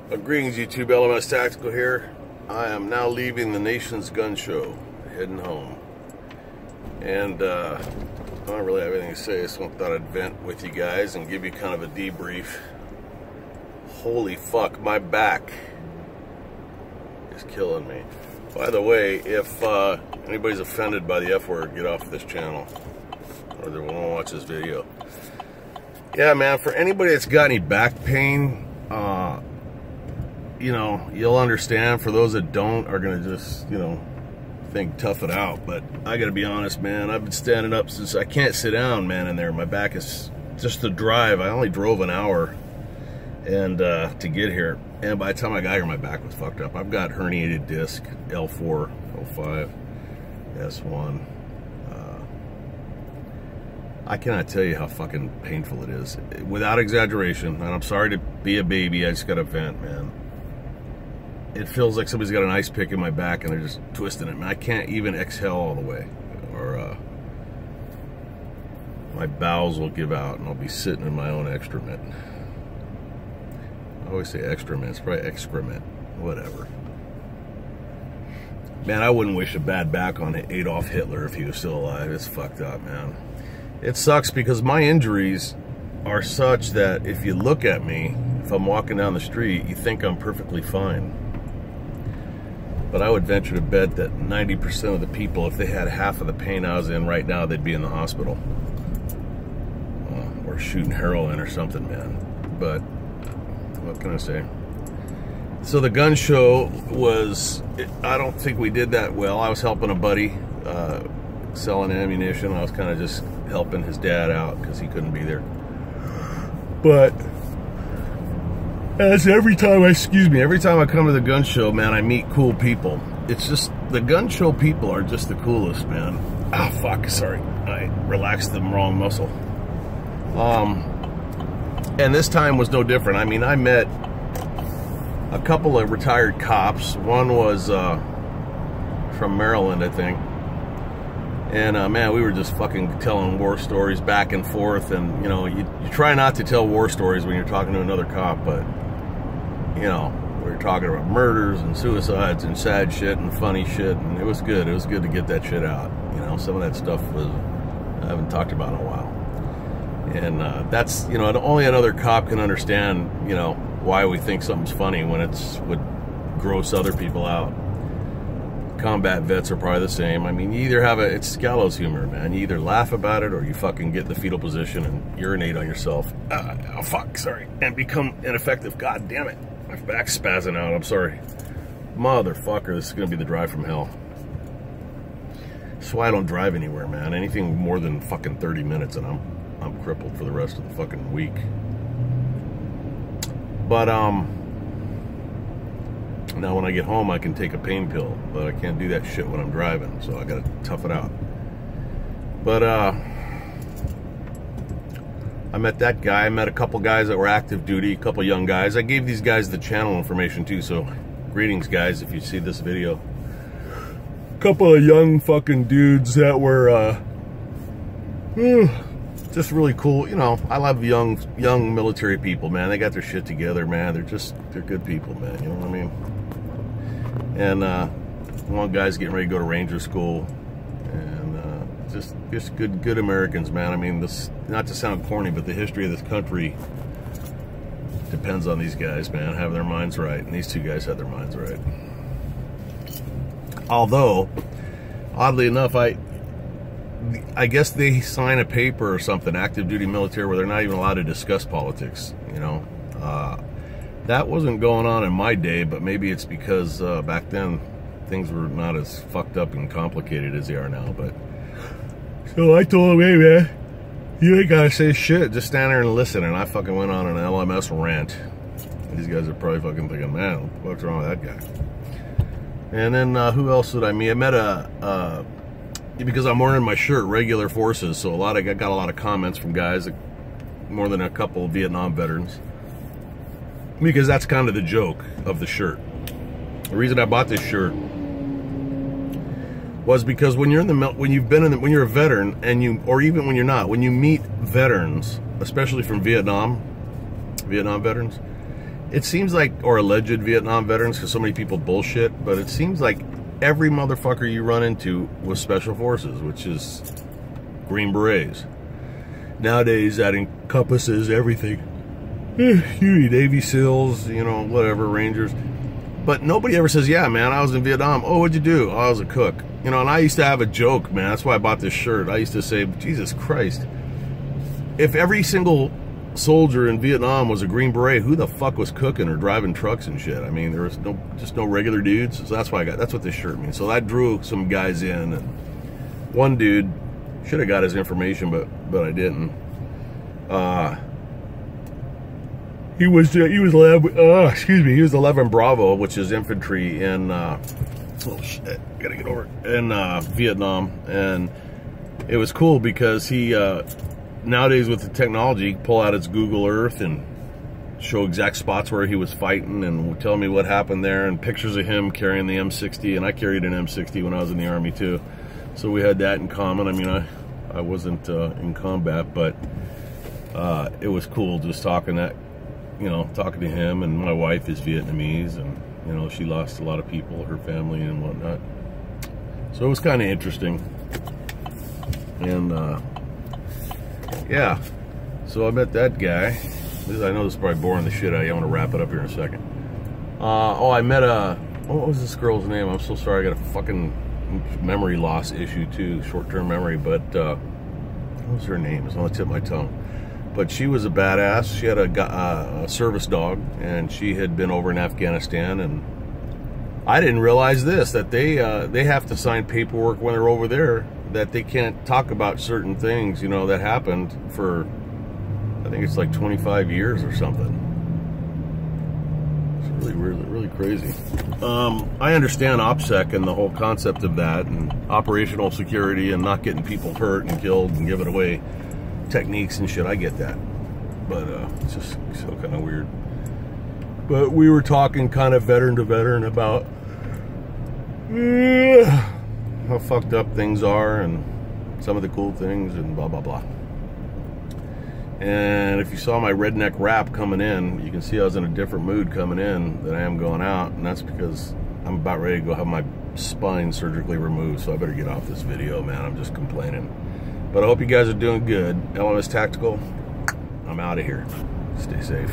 Greetings, YouTube. LMS Tactical here. I am now leaving the Nation's Gun Show, heading home. And I don't really have anything to say. I just thought I'd vent with you guys and give you kind of a debrief. Holy fuck, my back is killing me. By the way, if anybody's offended by the F word, get off this channel, or they won't watch this video. Yeah, man, for anybody that's got any back pain, you know, you'll understand. For those that don't, are gonna just, you know, think tough it out. But I gotta be honest, man, I've been standing up since I can't sit down, man, in there. My back is just the drive. I only drove an hour and to get here, and by the time I got here, my back was fucked up. I've got herniated disc, L4, L5, S1. I cannot tell you how fucking painful it is, without exaggeration. And I'm sorry to be a baby, I just got to vent, man. It feels like somebody's got an ice pick in my back and they're just twisting it, man. I can't even exhale all the way, or my bowels will give out and I'll be sitting in my own excrement. I always say excrement, it's probably excrement, whatever. Man, I wouldn't wish a bad back on Adolf Hitler if he was still alive. It's fucked up, man. It sucks because my injuries are such that if you look at me, if I'm walking down the street, you think I'm perfectly fine. But I would venture to bet that 90% of the people, if they had half of the pain I was in right now, they'd be in the hospital. Or shooting heroin or something, man. But what can I say? So the gun show was, I don't think we did that well. I was helping a buddy selling ammunition. I was kind of just helping his dad out because he couldn't be there. But as every time I come to the gun show, man, I meet cool people. It's just, the gun show people are just the coolest, man. Ah, fuck, sorry. I relaxed the wrong muscle. And this time was no different. I mean, I met a couple of retired cops. One was from Maryland, I think. And man, we were just fucking telling war stories back and forth. And you know, you try not to tell war stories when you're talking to another cop, but you know, we were talking about murders and suicides and sad shit and funny shit, and it was good. It was good to get that shit out. You know, some of that stuff was, I haven't talked about in a while. And that's, you know, only another cop can understand, you know, why we think something's funny when it's would gross other people out. Combat vets are probably the same. I mean, you either have it's gallows humor, man. You either laugh about it or you fucking get in the fetal position and urinate on yourself. Oh, fuck, sorry. And become ineffective. God damn it. My back's spazzing out. I'm sorry. Motherfucker, this is going to be the drive from hell. That's why I don't drive anywhere, man. Anything more than fucking 30 minutes and I'm crippled for the rest of the fucking week. But, now when I get home, I can take a pain pill, but I can't do that shit when I'm driving, so I gotta tough it out. But, I met that guy. I met a couple guys that were active duty, a couple young guys. I gave these guys the channel information too, so greetings, guys, if you see this video. A couple of young fucking dudes that were, just really cool. You know, I love young military people, man. They got their shit together, man. They're good people, man. You know what I mean? And one guy's getting ready to go to Ranger School, and just good Americans, man. I mean, this, not to sound corny, but the history of this country depends on these guys, man, having their minds right. And these two guys had their minds right. Although, oddly enough, I guess they sign a paper or something, active duty military, where they're not even allowed to discuss politics, you know. That wasn't going on in my day, but maybe it's because back then things were not as fucked up and complicated as they are now. But so I told him, hey man, you ain't gotta say shit, just stand there and listen. And I fucking went on an LMS rant. These guys are probably fucking thinking, man, what's wrong with that guy? And then who else did I meet? I met because I'm wearing my shirt, Regular Forces, so I got a lot of comments from guys, more than a couple of Vietnam veterans, because that's kind of the joke of the shirt. The reason I bought this shirt was because when you're when you're a veteran, or even when you're not, when you meet veterans, especially from Vietnam veterans, it seems like, or alleged Vietnam veterans, because so many people bullshit, but it seems like every motherfucker you run into was Special Forces, which is Green Berets. Nowadays, that encompasses everything. Navy SEALs, you know, whatever, Rangers. But nobody ever says, yeah, man, I was in Vietnam. Oh, what'd you do? Oh, I was a cook. You know, and I used to have a joke, man. That's why I bought this shirt. I used to say, Jesus Christ, if every single soldier in Vietnam was a Green Beret, who the fuck was cooking or driving trucks and shit? I mean, there was just no regular dudes. So that's why that's what this shirt means. So that drew some guys in, and one dude, should have got his information, but I didn't. He was 11 Bravo, which is infantry in oh shit, gotta get over it, in Vietnam, and it was cool because he nowadays with the technology, pull out its Google Earth and show exact spots where he was fighting and tell me what happened there, and pictures of him carrying the M60, and I carried an M60 when I was in the Army too, so we had that in common. I mean, I wasn't in combat, but it was cool just talking to him. And my wife is Vietnamese, and you know, she lost a lot of people, her family and whatnot, so it was kind of interesting. And yeah, so I met that guy. I know this is probably boring the shit out of you. I want to wrap it up here in a second. Oh, I met what was this girl's name? I'm so sorry, I got a fucking memory loss issue too, short-term memory, but what was her name? It's on the tip of my tongue. But she was a badass. She had a service dog, and she had been over in Afghanistan, and I didn't realize this, that they have to sign paperwork when they're over there that they can't talk about certain things, you know, that happened for, I think it's like 25 years or something. It's really crazy. I understand OPSEC and the whole concept of that, and operational security and not getting people hurt and killed and giving away techniques and shit. I get that, but it's just so kind of weird. But we were talking kind of veteran to veteran about how fucked up things are and some of the cool things and blah blah blah. And if you saw my redneck rap coming in, you can see I was in a different mood coming in than I am going out, and that's because I'm about ready to go have my spine surgically removed, so I better get off this video, man. I'm just complaining. But I hope you guys are doing good. LMS Tactical, I'm out of here. Stay safe.